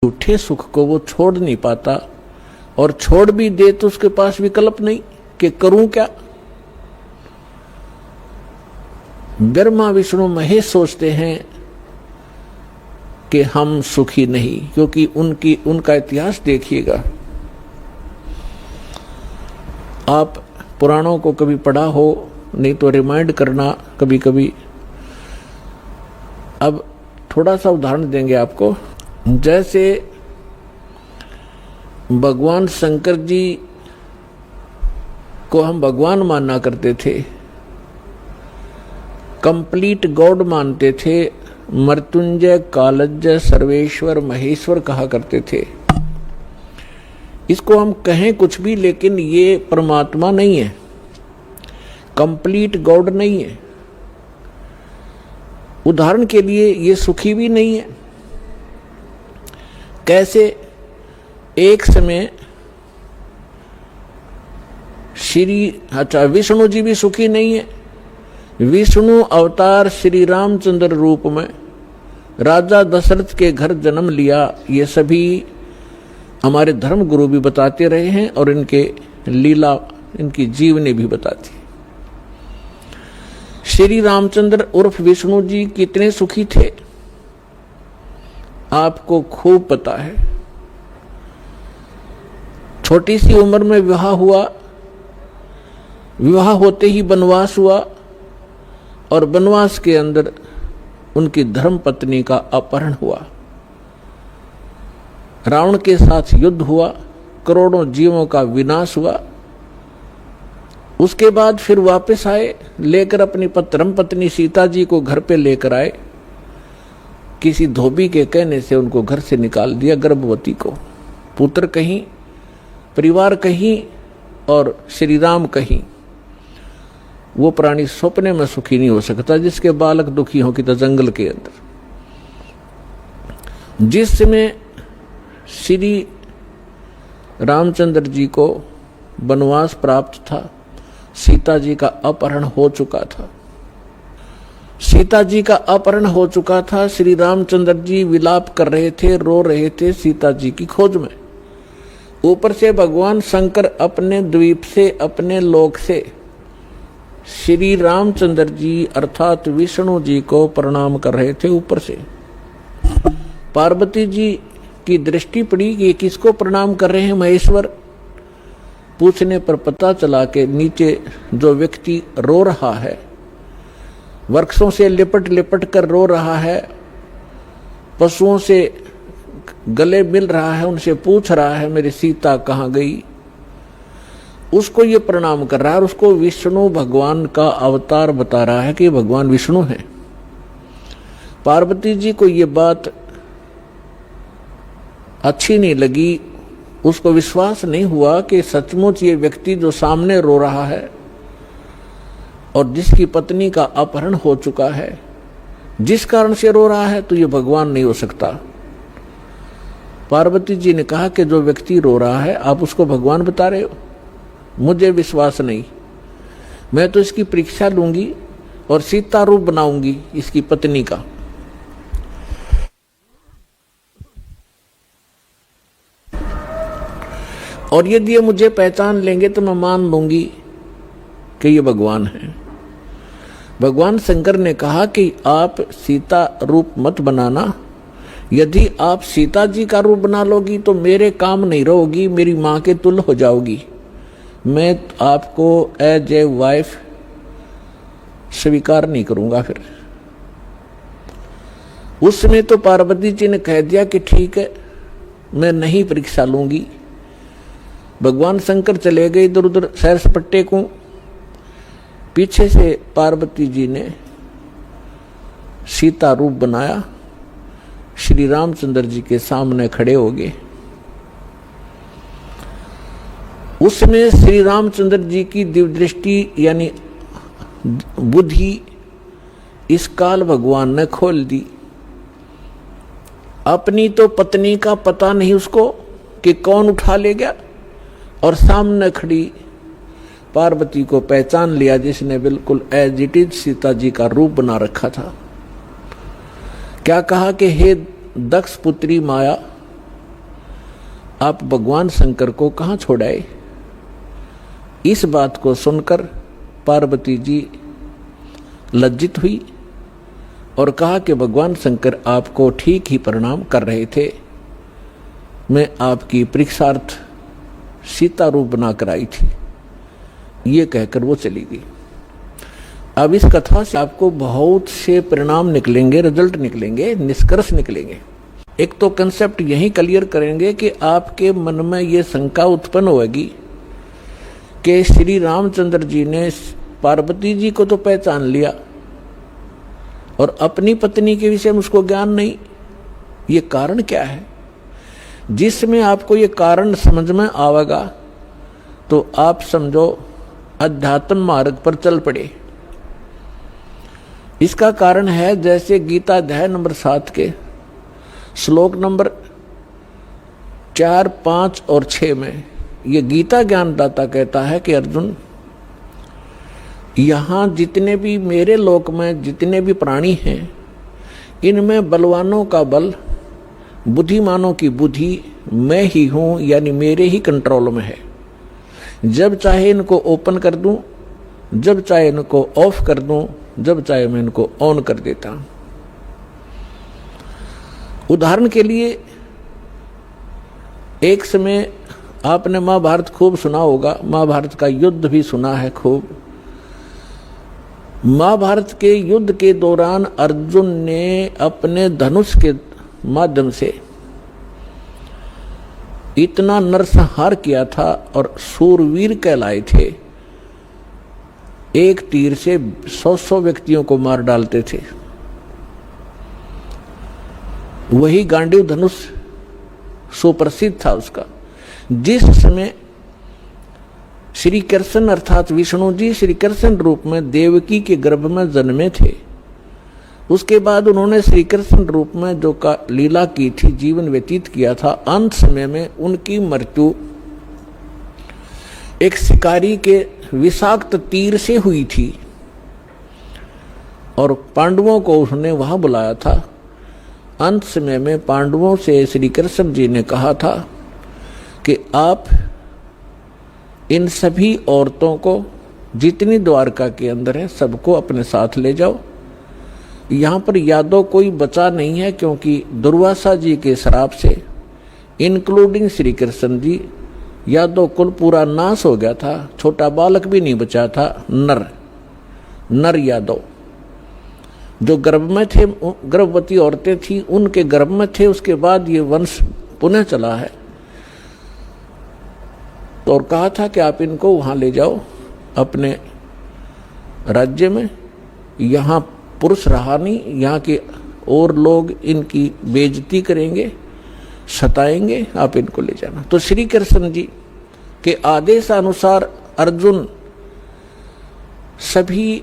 झूठे सुख को वो छोड़ नहीं पाता, और छोड़ भी दे तो उसके पास विकल्प नहीं कि करूं क्या। ब्रह्मा विष्णु महेश सोचते हैं कि हम सुखी नहीं, क्योंकि उनका इतिहास देखिएगा। आप पुराणों को कभी पढ़ा हो, नहीं तो रिमाइंड करना कभी कभी। अब थोड़ा सा उदाहरण देंगे आपको। जैसे भगवान शंकर जी को हम भगवान मानना करते थे, कंप्लीट गॉड मानते थे, मृत्युंजय कालज्जय सर्वेश्वर महेश्वर कहा करते थे। इसको हम कहें कुछ भी, लेकिन ये परमात्मा नहीं है, कंप्लीट गॉड नहीं है। उदाहरण के लिए ये सुखी भी नहीं है। कैसे? एक समय विष्णु जी भी सुखी नहीं है। विष्णु अवतार श्री रामचंद्र रूप में राजा दशरथ के घर जन्म लिया, ये सभी हमारे धर्म गुरु भी बताते रहे हैं, और इनके लीला, इनकी जीवनी भी बताती। श्री रामचंद्र उर्फ विष्णु जी कितने सुखी थे आपको खूब पता है। छोटी सी उम्र में विवाह हुआ, विवाह होते ही वनवास हुआ, और वनवास के अंदर उनकी धर्म पत्नी का अपहरण हुआ। रावण के साथ युद्ध हुआ, करोड़ों जीवों का विनाश हुआ। उसके बाद फिर वापस आए, लेकर अपनी धर्म पत्नी सीता जी को घर पे लेकर आए। किसी धोबी के कहने से उनको घर से निकाल दिया, गर्भवती को। पुत्र कहीं, परिवार कहीं, और श्री राम कहीं। वो प्राणी सपने में सुखी नहीं हो सकता जिसके बालक दुखी हो कि तो जंगल के अंदर। जिस समय श्री रामचंद्र जी को वनवास प्राप्त था, सीता जी का अपहरण हो चुका था। सीता जी का अपहरण हो चुका था। श्री रामचंद्र जी विलाप कर रहे थे, रो रहे थे सीता जी की खोज में। ऊपर से भगवान शंकर अपने द्वीप से, अपने लोक से श्री रामचंद्र जी अर्थात विष्णु जी को प्रणाम कर रहे थे। ऊपर से पार्वती जी की दृष्टि पड़ी कि किसको प्रणाम कर रहे हैं महेश्वर। पूछने पर पता चला कि नीचे जो व्यक्ति रो रहा है, वृक्षों से लिपट लिपट कर रो रहा है, पशुओं से गले मिल रहा है, उनसे पूछ रहा है मेरी सीता कहाँ गई, उसको ये प्रणाम कर रहा है। और उसको विष्णु भगवान का अवतार बता रहा है कि भगवान विष्णु है। पार्वती जी को ये बात अच्छी नहीं लगी, उसको विश्वास नहीं हुआ कि सचमुच ये व्यक्ति जो सामने रो रहा है और जिसकी पत्नी का अपहरण हो चुका है, जिस कारण से रो रहा है, तो ये भगवान नहीं हो सकता। पार्वती जी ने कहा कि जो व्यक्ति रो रहा है आप उसको भगवान बता रहे हो, मुझे विश्वास नहीं। मैं तो इसकी परीक्षा लूंगी और सीता रूप बनाऊंगी इसकी पत्नी का। और यदि ये मुझे पहचान लेंगे तो मैं मान लूंगी कि ये भगवान है। भगवान शंकर ने कहा कि आप सीता रूप मत बनाना। यदि आप सीता जी का रूप बना लोगी तो मेरे काम नहीं रहोगी, मेरी मां के तुल्य हो जाओगी। मैं आपको एज ए वाइफ स्वीकार नहीं करूंगा। फिर उस समय तो पार्वती जी ने कह दिया कि ठीक है, मैं नहीं परीक्षा लूंगी। भगवान शंकर चले गए इधर उधर सैर सपट्टे को। पीछे से पार्वती जी ने सीता रूप बनाया, श्री रामचंद्र जी के सामने खड़े हो गए। उसमें श्री रामचंद्र जी की दिव्य दृष्टि यानी बुद्धि इस काल भगवान ने खोल दी। अपनी तो पत्नी का पता नहीं उसको कि कौन उठा ले गया, और सामने खड़ी पार्वती को पहचान लिया जिसने बिल्कुल as it is Sita ji का रूप बना रखा था। क्या कहा कि हे दक्ष पुत्री माया, आप भगवान शंकर को कहाँ छोड़ आए। इस बात को सुनकर पार्वती जी लज्जित हुई और कहा कि भगवान शंकर आपको ठीक ही प्रणाम कर रहे थे, मैं आपकी परीक्षार्थ सीता रूप बनाकर आई थी। ये कहकर वो चली गई। अब इस कथा से आपको बहुत से परिणाम निकलेंगे, रिजल्ट निकलेंगे, निष्कर्ष निकलेंगे। एक तो कंसेप्ट यही क्लियर करेंगे कि आपके मन में ये शंका उत्पन्न होगी कि श्री रामचंद्र जी ने पार्वती जी को तो पहचान लिया और अपनी पत्नी के विषय में उसको ज्ञान नहीं। ये कारण क्या है? जिसमें आपको ये कारण समझ में आवेगा तो आप समझो अध्यात्म मार्ग पर चल पड़े। इसका कारण है जैसे गीता अध्याय नंबर 7 के श्लोक नंबर 4, 5 और 6 में ये गीता ज्ञानदाता कहता है कि अर्जुन, यहां जितने भी मेरे लोक में जितने भी प्राणी हैं, इनमें बलवानों का बल, बुद्धिमानों की बुद्धि मैं ही हूं, यानी मेरे ही कंट्रोल में है। जब चाहे इनको ओपन कर दूं, जब चाहे इनको ऑफ कर दूं, जब चाहे मैं इनको ऑन कर देता हूं। उदाहरण के लिए एक समय आपने महाभारत खूब सुना होगा, महाभारत का युद्ध भी सुना है खूब। महाभारत के युद्ध के दौरान अर्जुन ने अपने धनुष के माध्यम से इतना नरसंहार किया था और सूरवीर कहलाए थे। एक तीर से 100 व्यक्तियों को मार डालते थे। वही गांडीव धनुष सुप्रसिद्ध था उसका। जिस समय श्री कृष्ण अर्थात विष्णु जी श्री कृष्ण रूप में देवकी के गर्भ में जन्मे थे, उसके बाद उन्होंने श्री कृष्ण रूप में जो का लीला की थी, जीवन व्यतीत किया था, अंत समय में उनकी मृत्यु एक शिकारी के विषाक्त तीर से हुई थी और पांडवों को उसने वहां बुलाया था। अंत समय में पांडवों से श्री कृष्ण जी ने कहा था कि आप इन सभी औरतों को जितनी द्वारका के अंदर है सबको अपने साथ ले जाओ। यहाँ पर यादव कोई बचा नहीं है, क्योंकि दुर्वासा जी के श्राप से इंक्लूडिंग श्री कृष्ण जी यादव कुल पूरा नाश हो गया था। छोटा बालक भी नहीं बचा था। नर यादव जो गर्भ में थे, गर्भवती औरतें थी उनके गर्भ में थे। उसके बाद ये वंश पुनः चला है। तो और कहा था कि आप इनको वहां ले जाओ अपने राज्य में। यहाँ पुरुष रहा नहीं, यहाँ के और लोग इनकी बेइज्जती करेंगे, सताएंगे, आप इनको ले जाना। तो श्री कृष्ण जी के आदेश अनुसार अर्जुन सभी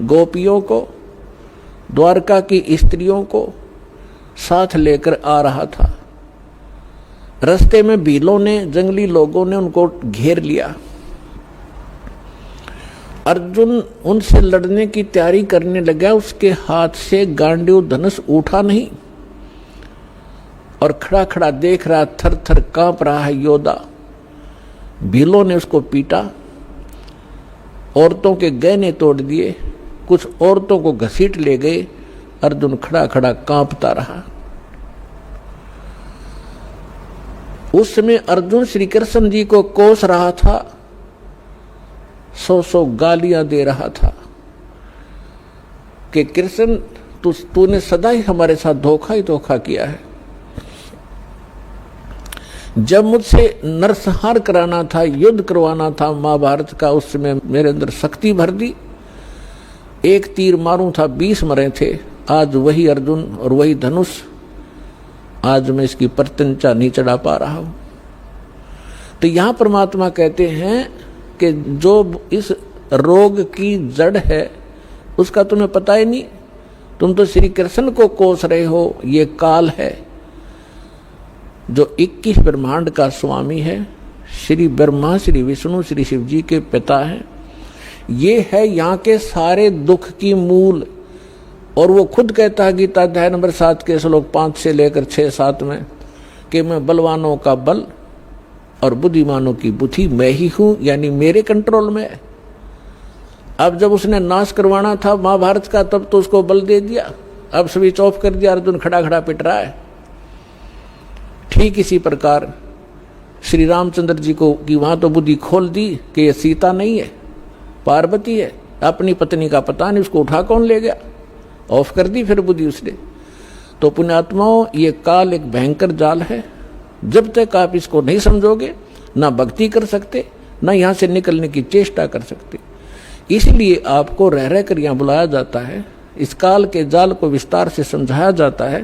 गोपियों को, द्वारका की स्त्रियों को साथ लेकर आ रहा था। रास्ते में भीलों ने, जंगली लोगों ने उनको घेर लिया। अर्जुन उनसे लड़ने की तैयारी करने लगा। उसके हाथ से गांडीव धनुष उठा नहीं और खड़ा खड़ा देख रहा, थर थर कांप रहा है योद्धा। भीलों ने उसको पीटा, औरतों के गहने तोड़ दिए, कुछ औरतों को घसीट ले गए। अर्जुन खड़ा खड़ा कांपता रहा। उस समय अर्जुन श्री कृष्ण जी को कोस रहा था, 100 गालियां दे रहा था कि कृष्ण तूने सदा ही हमारे साथ धोखा ही धोखा किया है। जब मुझसे नरसंहार कराना था, युद्ध करवाना था महाभारत का, उस समय मेरे अंदर शक्ति भर दी। एक तीर मारूं था 20 मरे थे। आज वही अर्जुन और वही धनुष, आज मैं इसकी प्रत्यंचा नहीं चढ़ा पा रहा हूं। तो यहां परमात्मा कहते हैं कि जो इस रोग की जड़ है उसका तुम्हें पता ही नहीं। तुम तो श्री कृष्ण को कोस रहे हो। ये काल है जो 21 ब्रह्मांड का स्वामी है। श्री ब्रह्मा, श्री विष्णु, श्री शिव जी के पिता हैं। ये है यहाँ के सारे दुख की मूल। और वो खुद कहता है गीता अध्याय नंबर 7 के श्लोक 5 से लेकर 6-7 में कि मैं बलवानों का बल और बुद्धिमानों की बुद्धि मैं ही हूं, यानी मेरे कंट्रोल में है। अब जब उसने नाश करवाना था महाभारत का, तब तो उसको बल दे दिया, अब स्विच ऑफ कर दिया, अर्जुन खड़ा खड़ा पिट रहा है। ठीक इसी प्रकार श्री रामचंद्र जी को कि वहां तो बुद्धि खोल दी कि ये सीता नहीं है, पार्वती है, अपनी पत्नी का पता नहीं, उसको उठा कौन ले गया, ऑफ कर दी फिर बुद्धि उसने। तो पुण्यात्माओं, ये काल एक भयंकर जाल है। जब तक आप इसको नहीं समझोगे, ना भक्ति कर सकते, ना यहां से निकलने की चेष्टा कर सकते। इसलिए आपको रह रह कर यहां बुलाया जाता है, इस काल के जाल को विस्तार से समझाया जाता है,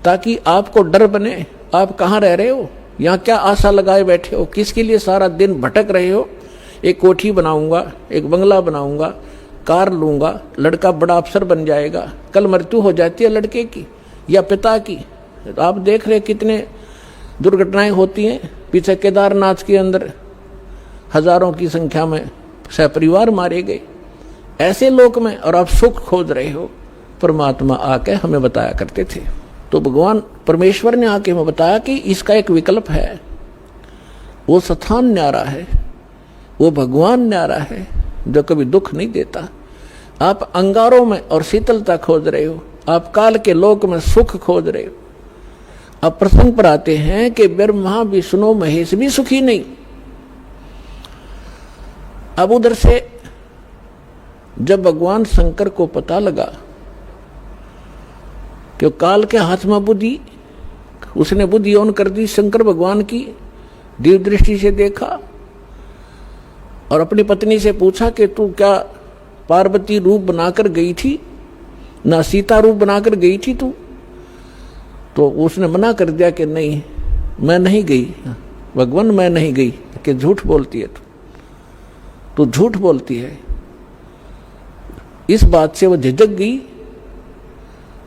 ताकि आपको डर बने। आप कहाँ रह रहे हो, यहाँ क्या आशा लगाए बैठे हो, किसके लिए सारा दिन भटक रहे हो। एक कोठी बनाऊंगा, एक बंगला बनाऊंगा, कार लूंगा, लड़का बड़ा अफसर बन जाएगा, कल मृत्यु हो जाती है लड़के की या पिता की। तो आप देख रहे कितने दुर्घटनाएं होती हैं। पीछे केदारनाथ के अंदर हजारों की संख्या में सहपरिवार मारे गए ऐसे लोक में, और आप सुख खोज रहे हो। परमात्मा आके हमें बताया करते थे, तो भगवान परमेश्वर ने आके हमें बताया कि इसका एक विकल्प है। वो स्थान न्यारा है, वो भगवान न्यारा है जो कभी दुख नहीं देता। आप अंगारों में और शीतलता खोज रहे हो, आप काल के लोक में सुख खोज रहे हो। अब प्रसंग पर आते हैं कि ब्रह्मा विष्णु महेश भी सुखी नहीं। अब उधर से जब भगवान शंकर को पता लगा कि काल के हाथ में बुद्धि, उसने बुद्धि ऑन कर दी शंकर भगवान की, दिव्य दृष्टि से देखा और अपनी पत्नी से पूछा कि तू क्या पार्वती रूप बनाकर गई थी, ना सीता रूप बनाकर गई थी तू? तो उसने मना कर दिया कि नहीं, मैं नहीं गई भगवान, मैं नहीं गई। कि झूठ बोलती है तू झूठ बोलती है। इस बात से वो झिझक गई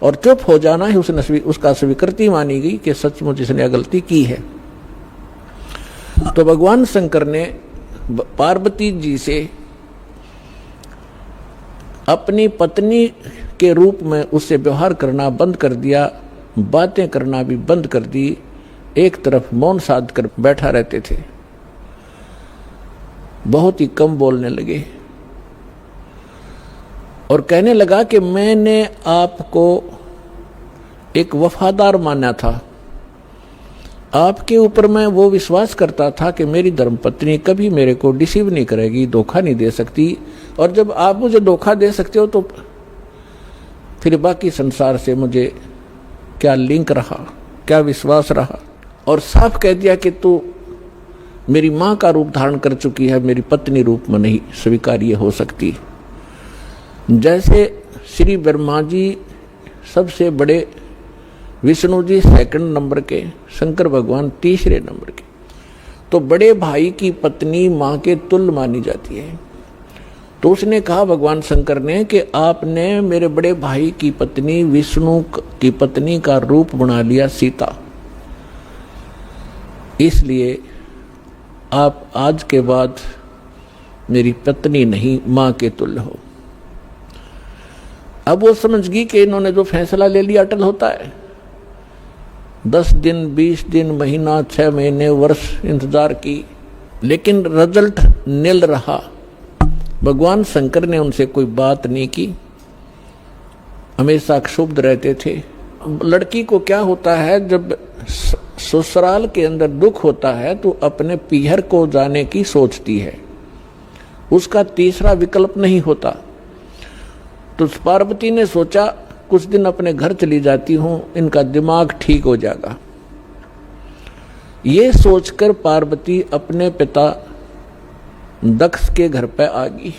और चुप हो जाना ही उसका स्वीकृति मानी गई कि सचमुच इसने गलती की है। तो भगवान शंकर ने पार्वती जी से अपनी पत्नी के रूप में उससे व्यवहार करना बंद कर दिया, बातें करना भी बंद कर दी, एक तरफ मौन साध कर बैठा रहते थे, बहुत ही कम बोलने लगे और कहने लगा कि मैंने आपको एक वफादार माना था, आपके ऊपर मैं वो विश्वास करता था कि मेरी धर्मपत्नी कभी मेरे को डिसीव नहीं करेगी, धोखा नहीं दे सकती, और जब आप मुझे धोखा दे सकते हो तो फिर बाकी संसार से मुझे क्या लिंक रहा, क्या विश्वास रहा। और साफ कह दिया कि तू मेरी माँ का रूप धारण कर चुकी है, मेरी पत्नी रूप में नहीं स्वीकार्य हो सकती। जैसे श्री ब्रह्मा जी सबसे बड़े, विष्णु जी सेकंड नंबर के, शंकर भगवान तीसरे नंबर के, तो बड़े भाई की पत्नी माँ के तुल्य मानी जाती है। तो उसने कहा भगवान शंकर ने कि आपने मेरे बड़े भाई की पत्नी विष्णु की पत्नी का रूप बना लिया सीता, इसलिए आप आज के बाद मेरी पत्नी नहीं माँ के तुल्य हो। अब वो समझ गई कि इन्होंने जो फैसला ले लिया अटल होता है। 10 दिन 20 दिन महीना 6 महीने वर्ष इंतजार की, लेकिन रिजल्ट निल रहा। भगवान शंकर ने उनसे कोई बात नहीं की, हमेशा क्षुब्ध रहते थे। लड़की को क्या होता है, जब ससुराल के अंदर दुख होता है तो अपने पीहर को जाने की सोचती है, उसका तीसरा विकल्प नहीं होता। तो पार्वती ने सोचा कुछ दिन अपने घर चली जाती हूं, इनका दिमाग ठीक हो जाएगा। ये सोचकर पार्वती अपने पिता दक्ष के घर पे आ गई,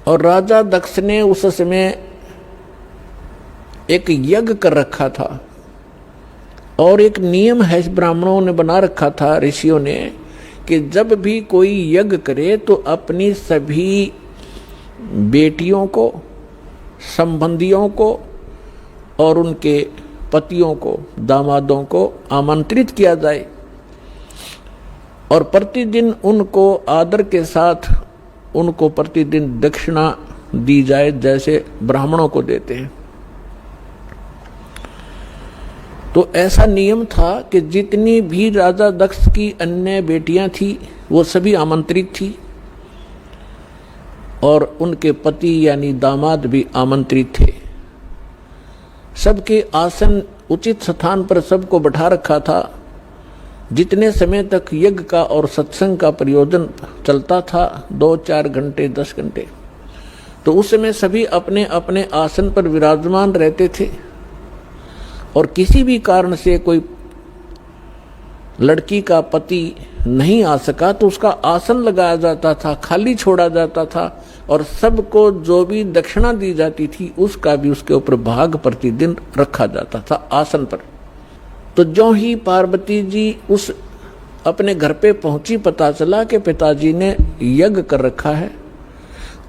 और राजा दक्ष ने उस समय एक यज्ञ कर रखा था, और एक नियम है ब्राह्मणों ने बना रखा था, ऋषियों ने, कि जब भी कोई यज्ञ करे तो अपनी सभी बेटियों को, संबंधियों को और उनके पतियों को, दामादों को आमंत्रित किया जाए और प्रतिदिन उनको आदर के साथ उनको प्रतिदिन दक्षिणा दी जाए, जैसे ब्राह्मणों को देते हैं। तो ऐसा नियम था कि जितनी भी राजा दक्ष की अन्य बेटियां थी वो सभी आमंत्रित थी और उनके पति यानी दामाद भी आमंत्रित थे। सबके आसन उचित स्थान पर सबको बैठा रखा था। जितने समय तक यज्ञ का और सत्संग का प्रयोजन चलता था, 2-4 घंटे 10 घंटे, तो उस समय सभी अपने अपने आसन पर विराजमान रहते थे। और किसी भी कारण से कोई लड़की का पति नहीं आ सका तो उसका आसन लगाया जाता था, खाली छोड़ा जाता था और सबको जो भी दक्षिणा दी जाती थी उसका भी उसके ऊपर भाग प्रतिदिन रखा जाता था आसन पर। तो ज्यों ही पार्वती जी उस अपने घर पे पहुंची, पता चला कि पिताजी ने यज्ञ कर रखा है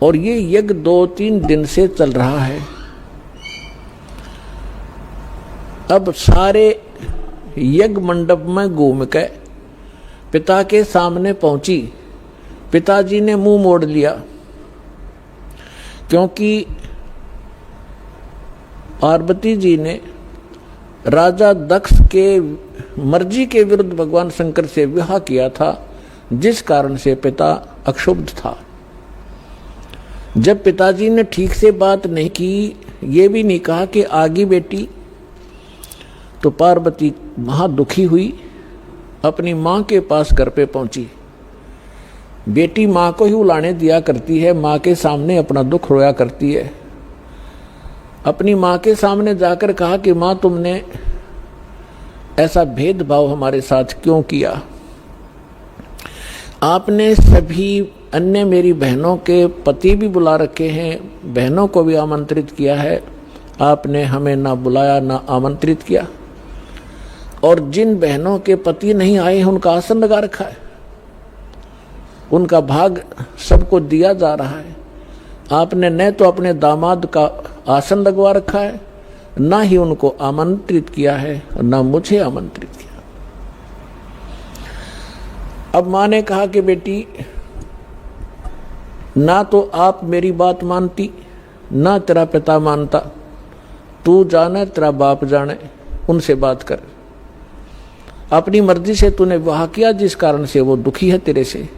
और ये यज्ञ 2-3 दिन से चल रहा है। अब सारे यज्ञ मंडप में घूम के पिता के सामने पहुंची। पिताजी ने मुंह मोड़ लिया, क्योंकि पार्वती जी ने राजा दक्ष के मर्जी के विरुद्ध भगवान शंकर से विवाह किया था, जिस कारण से पिता अक्षुब्ध था। जब पिताजी ने ठीक से बात नहीं की, ये भी नहीं कहा कि आगे बेटी, तो पार्वती महादुखी हुई, अपनी माँ के पास घर पे पहुंची। बेटी माँ को ही उलाने दिया करती है, माँ के सामने अपना दुख रोया करती है। अपनी माँ के सामने जाकर कहा कि माँ, तुमने ऐसा भेदभाव हमारे साथ क्यों किया? आपने सभी अन्य मेरी बहनों के पति भी बुला रखे हैं, बहनों को भी आमंत्रित किया है, आपने हमें ना बुलाया ना आमंत्रित किया। और जिन बहनों के पति नहीं आए हैं उनका आसन लगा रखा है, उनका भाग सबको दिया जा रहा है। आपने न तो अपने दामाद का आसन लगवा रखा है, ना ही उनको आमंत्रित किया है, ना मुझे आमंत्रित किया। अब माँ ने कहा कि बेटी, ना तो आप मेरी बात मानती, ना तेरा पिता मानता, तू जाने तेरा बाप जाने, उनसे बात कर। अपनी मर्जी से तूने विवाह किया, जिस कारण से वो दुखी है तेरे से।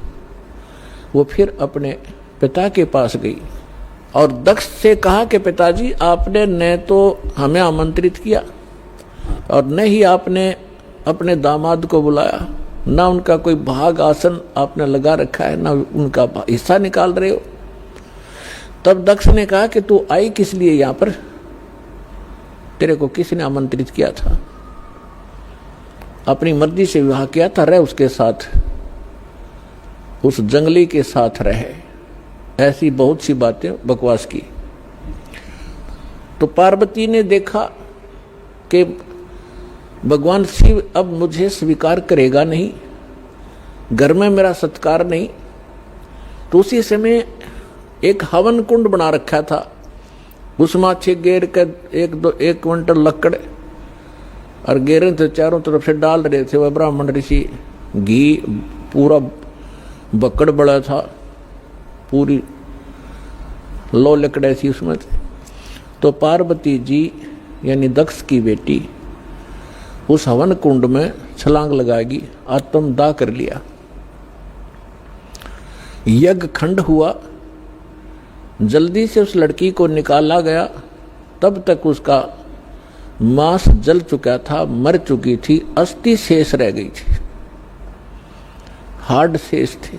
वो फिर अपने पिता के पास गई और दक्ष से कहा कि पिताजी, आपने न तो हमें आमंत्रित किया और न ही आपने अपने दामाद को बुलाया, ना उनका कोई भाग आसन आपने लगा रखा है, ना उनका हिस्सा निकाल रहे हो। तब दक्ष ने कहा कि तू आई किस लिए यहाँ पर? तेरे को किसने आमंत्रित किया था? अपनी मर्जी से विवाह किया था, रह उसके साथ, उस जंगली के साथ रहे। ऐसी बहुत सी बातें बकवास की। तो पार्वती ने देखा कि भगवान शिव अब मुझे स्वीकार करेगा नहीं, घर में मेरा सत्कार नहीं, तो उसी समय एक हवन कुंड बना रखा था। उसमें अच्छे गेर के 1 क्विंटल लकड़ और गेरे थे, चारों तरफ से डाल रहे थे वह ब्राह्मण ऋषि। घी पूरा बकड़ बड़ा था, पूरी लो लकड़े थी उसमें। तो पार्वती जी यानी दक्ष की बेटी उस हवन कुंड में छलांग लगाएगी, आत्मदाह कर लिया। यज्ञ खंड हुआ, जल्दी से उस लड़की को निकाला गया। तब तक उसका मांस जल चुका था, मर चुकी थी, अस्थि शेष रह गई थी, हार्ड शेष थे।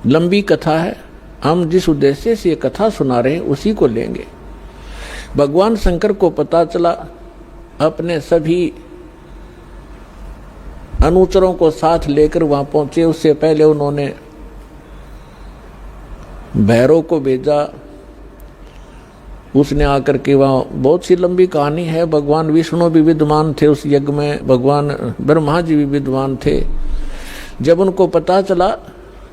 लंबी कथा है, हम जिस उद्देश्य से ये कथा सुना रहे हैं उसी को लेंगे। भगवान शंकर को पता चला, अपने सभी अनुचरों को साथ लेकर वहां पहुंचे। उससे पहले उन्होंने भैरव को भेजा, उसने आकर के वहाँ बहुत सी लंबी कहानी है। भगवान विष्णु भी विद्वान थे उस यज्ञ में, भगवान ब्रह्मा जी भी विद्वान थे। जब उनको पता चला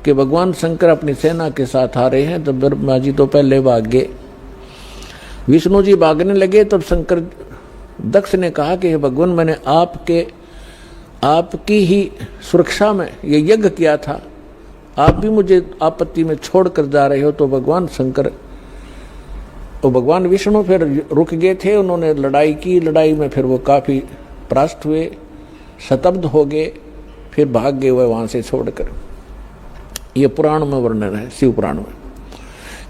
कि भगवान शंकर अपनी सेना के साथ आ रहे हैं, तब ब्रह्मा जी तो पहले भाग गए, विष्णु जी भागने लगे। तब शंकर दक्ष ने कहा कि भगवान, मैंने आपकी ही सुरक्षा में ये यज्ञ किया था, आप भी मुझे आपत्ति में छोड़कर जा रहे हो। तो भगवान शंकर और भगवान विष्णु फिर रुक गए थे, उन्होंने लड़ाई की। लड़ाई में फिर वो काफी परास्त हुए, शतब्द हो गए, फिर भाग गए वह वहां से छोड़कर। ये पुराण में वर्णन है, शिव पुराण में।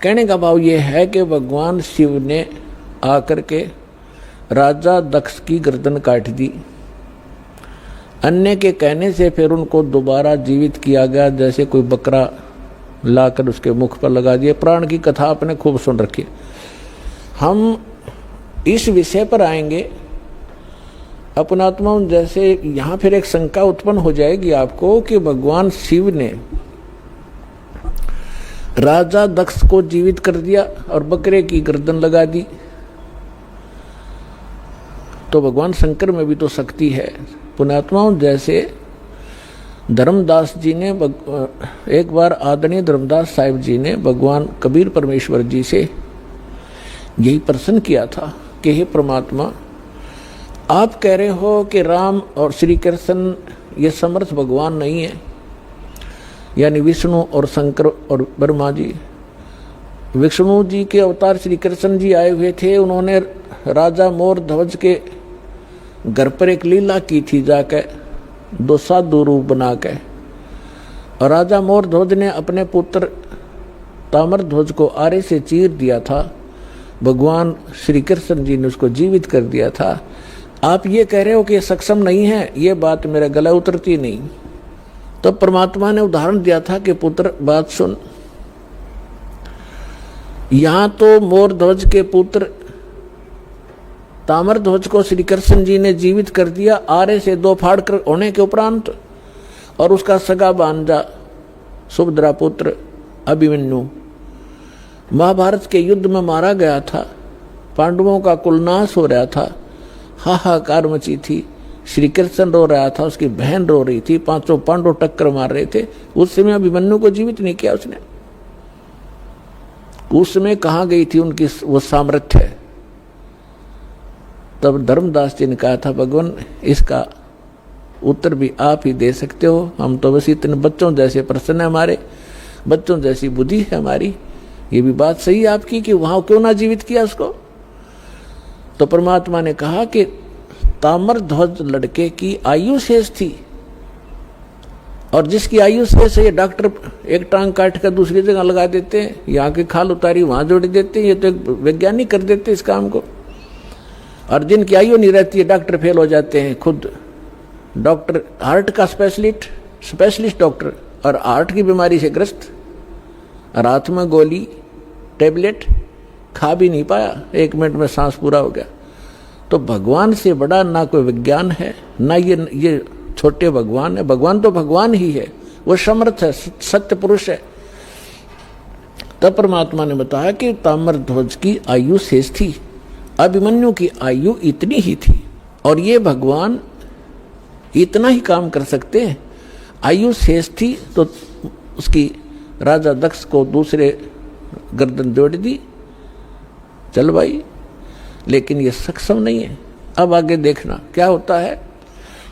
कहने का भाव ये है कि भगवान शिव ने आकर के राजा दक्ष की गर्दन काट दी। अन्य के कहने से फिर उनको दोबारा जीवित किया गया, जैसे कोई बकरा लाकर उसके मुख पर लगा दिया। प्राण की कथा आपने खूब सुन रखी। हम इस विषय पर आएंगे अपनात्मा। जैसे यहाँ फिर एक शंका उत्पन्न हो जाएगी आपको कि भगवान शिव ने राजा दक्ष को जीवित कर दिया और बकरे की गर्दन लगा दी, तो भगवान शंकर में भी तो शक्ति है। पुण्यात्माओं, जैसे धर्मदास जी ने एक बार आदरणीय धर्मदास साहिब जी ने भगवान कबीर परमेश्वर जी से यही प्रश्न किया था कि हे परमात्मा, आप कह रहे हो कि राम और श्री कृष्ण ये समर्थ भगवान नहीं है, यानी विष्णु और शंकर और ब्रह्मा जी। विष्णु जी के अवतार श्री कृष्ण जी आए हुए थे, उन्होंने राजा मोर ध्वज के घर पर एक लीला की थी, जाकर दो साधु रूप बना के, और राजा मोर ध्वज ने अपने पुत्र ताम्र ध्वज को आरे से चीर दिया था। भगवान श्री कृष्ण जी ने उसको जीवित कर दिया था। आप ये कह रहे हो कि सक्षम नहीं है, ये बात मेरे गले उतरती नहीं। तो परमात्मा ने उदाहरण दिया था कि पुत्र बात सुन, यहां तो मोर ध्वज के पुत्र ताम्र ध्वज को श्री कृष्ण जी ने जीवित कर दिया आरे से दो फाड़ कर होने के उपरांत, और उसका सगा भांजा सुभद्रा पुत्र अभिमन्यु महाभारत के युद्ध में मारा गया था। पांडवों का कुलनाश हो रहा था, हाहाकार मची थी। श्री कृष्ण रो रहा था, उसकी बहन रो रही थी, पांचों पांडव टक्कर मार रहे थे। उस समय अभिमन्यु को जीवित नहीं किया उसने। उस समय कहाँ गई थी उनकी वो सामर्थ्य? तब धर्मदास जी ने कहा था, भगवान इसका उत्तर भी आप ही दे सकते हो, हम तो बस इतने बच्चों जैसे प्रश्न है हमारे, बच्चों जैसी बुद्धि है हमारी। ये भी बात सही है आपकी कि वहां क्यों ना जीवित किया उसको। तो परमात्मा ने कहा कि ताम्र ध्वज लड़के की आयु शेष थी, और जिसकी आयु शेष है, ये डॉक्टर एक टांग काट कर दूसरी जगह लगा देते हैं, यहाँ की खाल उतारी वहां जोड़ देते हैं, ये तो एक वैज्ञानिक कर देते हैं इस काम को। और जिनकी आयु नहीं रहती है, डॉक्टर फेल हो जाते हैं। खुद डॉक्टर हार्ट का स्पेशलिस्ट डॉक्टर, और हार्ट की बीमारी से ग्रस्त, रात में गोली टेबलेट खा भी नहीं पाया, 1 मिनट में सांस पूरा हो गया। तो भगवान से बड़ा ना कोई विज्ञान है, ना ये छोटे भगवान है। भगवान तो भगवान ही है, वो समर्थ है, सत्य पुरुष है। तब परमात्मा ने बताया कि ताम्र ध्वज की आयु शेष थी, अभिमन्यु की आयु इतनी ही थी, और ये भगवान इतना ही काम कर सकते हैं। आयु शेष थी तो उसकी राजा दक्ष को दूसरे गर्दन जोड़ दी, चल भाई, लेकिन ये सक्षम नहीं है। अब आगे देखना क्या होता है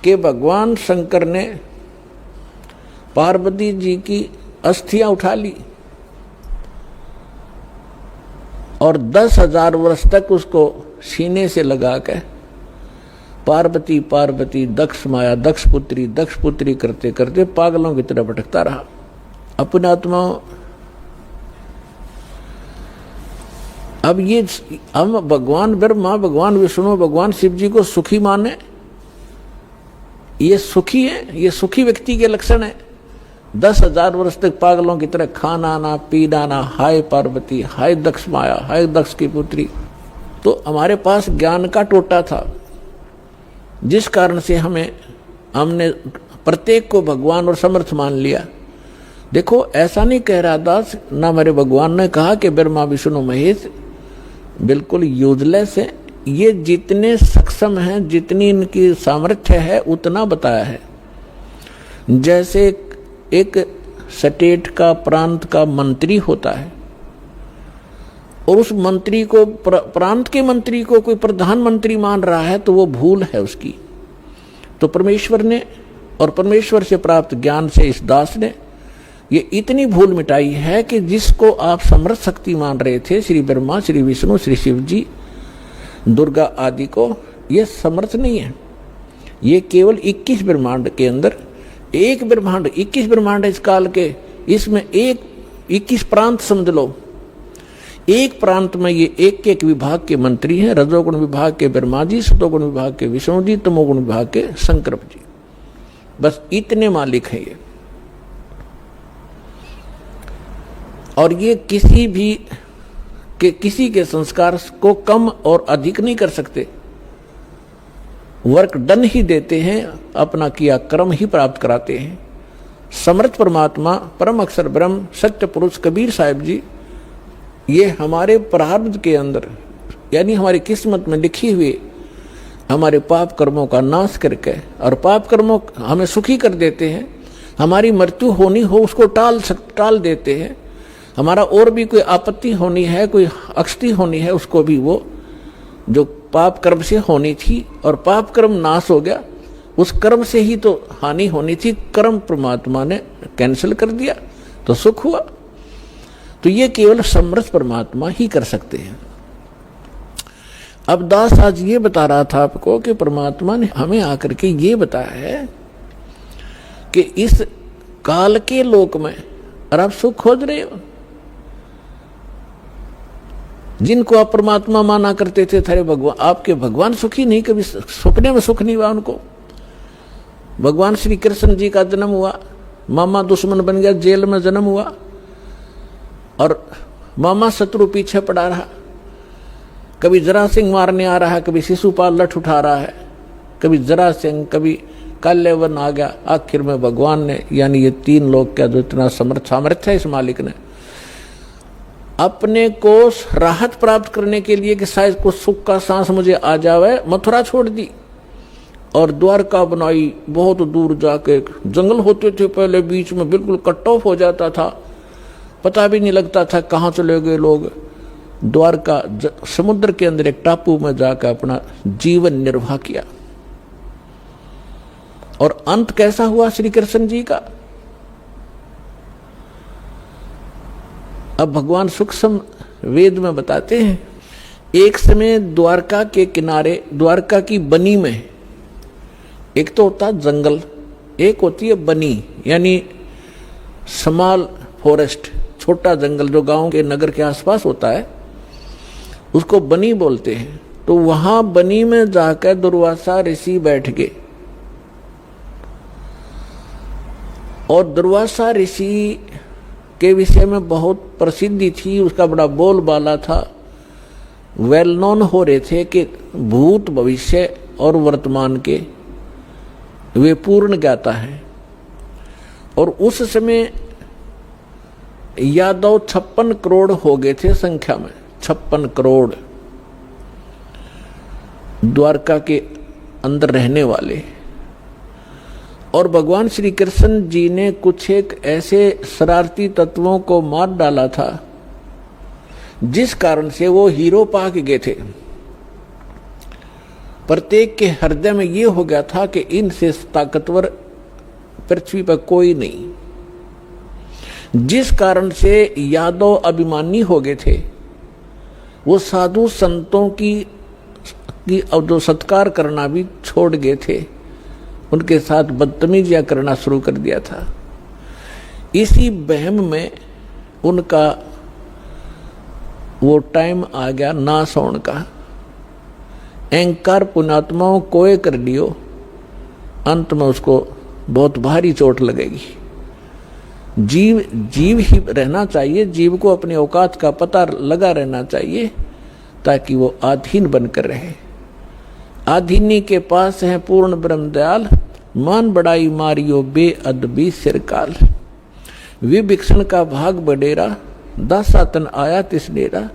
कि भगवान शंकर ने पार्वती जी की अस्थियां उठा ली और 10,000 वर्ष तक उसको सीने से लगा के पार्वती पार्वती दक्ष माया दक्ष पुत्री करते करते पागलों की तरह भटकता रहा। अपने आत्मा अब ये हम भगवान ब्रह्मा, भगवान विष्णु, भगवान शिव जी को सुखी माने, ये सुखी है, ये सुखी व्यक्ति के लक्षण है। 10,000 वर्ष तक पागलों की तरह खाना ना पीना ना, हाय पार्वती, हाय दक्ष माया, हाय दक्ष की पुत्री। तो हमारे पास ज्ञान का टोटा था, जिस कारण से हमने प्रत्येक को भगवान और समर्थ मान लिया। देखो, ऐसा नहीं कह रहा दास, ना मेरे भगवान ने कहा कि ब्रह्मा विष्णु महेश बिल्कुल यूजलेस है। ये जितने सक्षम हैं, जितनी इनकी सामर्थ्य है, उतना बताया है। जैसे एक स्टेट का, प्रांत का मंत्री होता है, और उस मंत्री को, प्रांत के मंत्री को कोई प्रधानमंत्री मान रहा है, तो वो भूल है उसकी। तो परमेश्वर ने और परमेश्वर से प्राप्त ज्ञान से इस दास ने ये इतनी भूल मिटाई है कि जिसको आप समर्थ शक्ति मान रहे थे, श्री ब्रह्मा, श्री विष्णु, श्री शिव जी, दुर्गा आदि को, ये समर्थ नहीं है। ये केवल 21 ब्रह्मांड के अंदर एक ब्रह्मांड, 21 ब्रह्मांड इस काल के, इसमें एक 21 प्रांत समझ लो। एक प्रांत में ये एक एक विभाग के मंत्री हैं, रजोगुण विभाग के ब्रह्मा जी, सतोगुण विभाग के विष्णु जी, तमोगुण विभाग के शंकर जी। बस इतने मालिक हैं ये। और ये किसी के संस्कार को कम और अधिक नहीं कर सकते, वर्क डन ही देते हैं, अपना किया कर्म ही प्राप्त कराते हैं। समर्थ परमात्मा, परम अक्षर ब्रह्म, सत्य पुरुष कबीर साहिब जी, ये हमारे प्रारब्ध के अंदर यानी हमारी किस्मत में लिखी हुई हमारे पाप कर्मों का नाश करके, और पाप कर्मों हमें सुखी कर देते हैं। हमारी मृत्यु होनी हो उसको टाल देते हैं। हमारा और भी कोई आपत्ति होनी है, कोई अक्षति होनी है, उसको भी वो जो पाप कर्म से होनी थी और पाप कर्म नाश हो गया, उस कर्म से ही तो हानि होनी थी, कर्म परमात्मा ने कैंसिल कर दिया तो सुख हुआ। तो ये केवल समर्थ परमात्मा ही कर सकते हैं। अब दास आज ये बता रहा था आपको कि परमात्मा ने हमें आकर के ये बताया है कि इस काल के लोक में और आप सुख खोज रहे हो। जिनको आप परमात्मा माना करते थे, थारे भगवान, आपके भगवान सुखी नहीं, कभी सपने में सुख नहीं हुआ उनको। भगवान श्री कृष्ण जी का जन्म हुआ, मामा दुश्मन बन गया, जेल में जन्म हुआ, और मामा शत्रु पीछे पड़ा रहा। कभी जरा सिंह मारने आ रहा है, कभी शिशुपाल लठ उठा रहा है, कभी जरा सिंह, कभी काल्यवन आ गया। आखिर में भगवान ने, यानी ये तीन लोग का जो इतना सामर्थ्य है इस मालिक ने, अपने को राहत प्राप्त करने के लिए कि शायद कुछ सुख का सांस मुझे आ जावे, मथुरा छोड़ दी और द्वारका बनाई। बहुत दूर जाके जंगल होते थे पहले, बीच में बिल्कुल कट ऑफ हो जाता था, पता भी नहीं लगता था कहाँ चले गए लोग। द्वारका समुद्र के अंदर एक टापू में जाकर अपना जीवन निर्वाह किया। और अंत कैसा हुआ श्री कृष्ण जी का? अब भगवान सूक्ष्म वेद में बताते हैं, एक समय द्वारका के किनारे, द्वारका की बनी में, एक तो होता जंगल, एक होती है बनी, यानी स्मॉल फॉरेस्ट, छोटा जंगल जो गांव के नगर के आसपास होता है, उसको बनी बोलते हैं। तो वहां बनी में जाकर दुर्वासा ऋषि बैठ गए, और दुर्वासा ऋषि के विषय में बहुत प्रसिद्धि थी, उसका बड़ा बोलबाला था, वेल नोन हो रहे थे कि भूत भविष्य और वर्तमान के वे पूर्ण ज्ञाता है। और उस समय यादव 56 करोड़ हो गए थे संख्या में, 56 करोड़ द्वारका के अंदर रहने वाले। और भगवान श्री कृष्ण जी ने कुछ एक ऐसे शरारती तत्वों को मार डाला था जिस कारण से वो हीरो पाक गए थे। प्रत्येक के हृदय में ये हो गया था कि इनसे ताकतवर पृथ्वी पर कोई नहीं, जिस कारण से यादव अभिमानी हो गए थे। वो साधु संतों की जो सत्कार करना भी छोड़ गए थे, उनके साथ बदतमीजियां करना शुरू कर दिया था। इसी बहम में उनका वो टाइम आ गया नाश होने का। अहंकार पुण्यात्माओं कोय कर लियो, अंत में उसको बहुत भारी चोट लगेगी। जीव ही रहना चाहिए, जीव को अपने औकात का पता लगा रहना चाहिए ताकि वो आधीन बनकर रहे। आधीनी के पास है पूर्ण ब्रह्म दयाल, मान बड़ाई मारियो बेअदबी सिरकाल। विभिक्षण का भाग बडेरा, दासा तन आया तिस डेरा,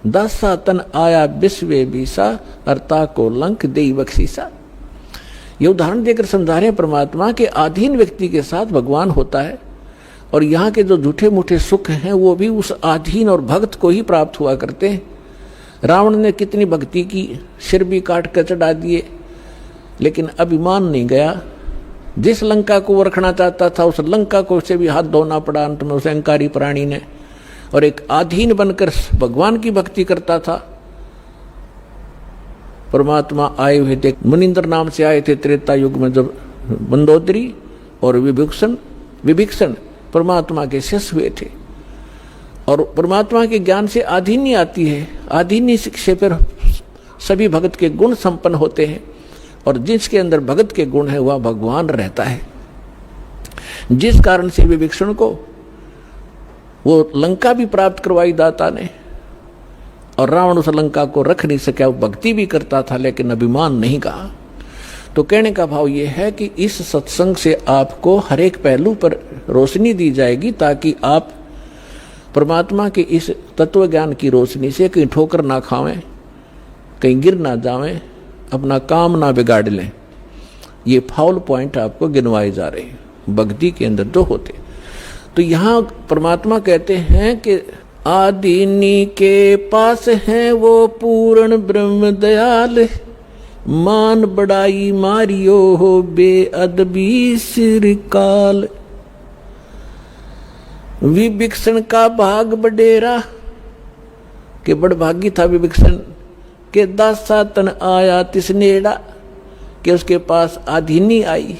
दासा तन आया विश्वे बीसा, अर्ता को लंक देई बख्शीसा। ये उदाहरण देकर समझा रहे हैं परमात्मा के अधीन व्यक्ति के साथ भगवान होता है, और यहाँ के जो झूठे मूठे सुख हैं वो भी उस अधीन और भक्त को ही प्राप्त हुआ करते हैं। रावण ने कितनी भक्ति की, सिर भी काट कर चढ़ा दिए, लेकिन अभिमान नहीं गया। जिस लंका को वो रखना चाहता था उस लंका को उसे भी हाथ धोना पड़ा अंत में उस अहंकारी प्राणी ने, और एक अधीन बनकर भगवान की भक्ति करता था। परमात्मा आए हुए थे। मुनिंद्र नाम से आए थे त्रेता युग में, जब मंदोदरी और विभीषण परमात्मा के शिष्य हुए थे। और परमात्मा के ज्ञान से आधीनी आती है, आधीनी शिक्षा पर सभी भगत के गुण संपन्न होते हैं, और जिसके अंदर भगत के गुण है वह भगवान रहता है। जिस कारण से विभीषण को वो लंका भी प्राप्त करवाई दाता ने, और रावण उस लंका को रख नहीं सका। वो भक्ति भी करता था लेकिन अभिमान नहीं कहा। तो कहने का भाव ये है कि इस सत्संग से आपको हर एक पहलू पर रोशनी दी जाएगी, ताकि आप परमात्मा के इस तत्व ज्ञान की रोशनी से कहीं ठोकर ना खावें, कहीं गिर ना जावें, अपना काम ना बिगाड़ लें। ये फाउल पॉइंट आपको गिनवाए जा रहे हैं भक्ति के अंदर जो होते। तो यहाँ परमात्मा कहते हैं कि आदिनी के पास है वो पूर्ण ब्रह्म दयाल, मान बड़ाई मारियो हो बेअदबी सिर काल। विभीषण का भाग बडेरा, के बड़भागी था विभीषण, के दासा तन आया तिसनेड़ा, कि उसके पास आधीनी आई।